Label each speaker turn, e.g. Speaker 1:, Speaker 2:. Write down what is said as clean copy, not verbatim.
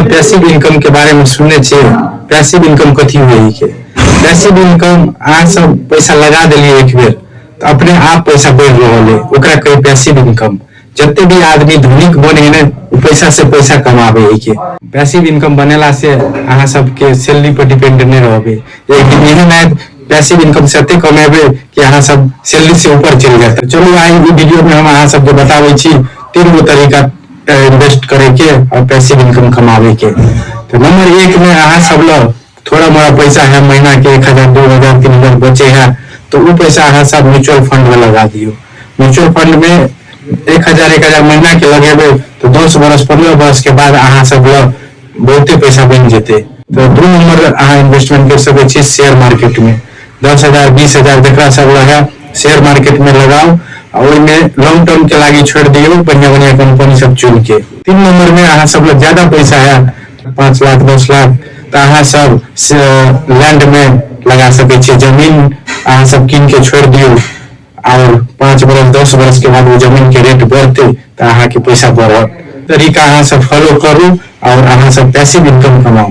Speaker 1: Passive income के बारे में सुनने छे। पैसिव इनकम कथी होई के? पैसिव इनकम आ सब पैसा लगा देलिए एक बेर तो अपने आप पैसा बढ़ रहल है, ओकरा कहे पैसिव इनकम। जते भी आदमी धनिक बने ने पैसा से पैसा कमावे है के। पैसिव इनकम बनेला से अहाँ सबके सैलरी पर डिपेंड नहीं रहबे। एक दिन एहन आयत पैसिव इनकम से अते कमेबे कि अहाँ सब सैलरी से ऊपर चल जाते। चलो आई वीडियो में हम अहाँ सबके बताबै छी 3 गो तरीका इन्वेस्ट करे के और पैसिव इनकम कमावे के। तो नंबर 1 में अहाँ सब लो थोड़ा मोड़ा पैसा है, महीना के 1000 2000 3000 बचे है तो वो पैसा अहाँ सब म्यूचुअल फंड में लगा दियो। म्यूचुअल फंड में 1000 महीना के लगेबे तो 10 वर्ष 15 वर्ष के बाद अहाँ सब लो बहुते पैसा बन जेते। तो 2 नंबर अहाँ इन्वेस्टमेंट कर सके छी शेयर मार्केट में। 10,000 20,000 जकरा सब लगा शेयर मार्केट में लगाओ और में लॉन्ग टर्म के लागी छोड़ दियो, बढ़िया बढ़िया कंपनी सब चुन के। 3 नंबर में अहाँ सब लोग ज्यादा पैसा है 5 लाख 10 लाख तो अहाँ सब लैंड में लगा सके छी। जमीन अहाँ सब कीन के छोड़ दियो और 5 वर्ष 10 वर्ष के बाद वो जमीन के रेट बढ़ते तो अहाँ के पैसा बढ़त। तरीका अहाँ सब फॉलो करू और अहाँ सब पैसिव इनकम कमाओ।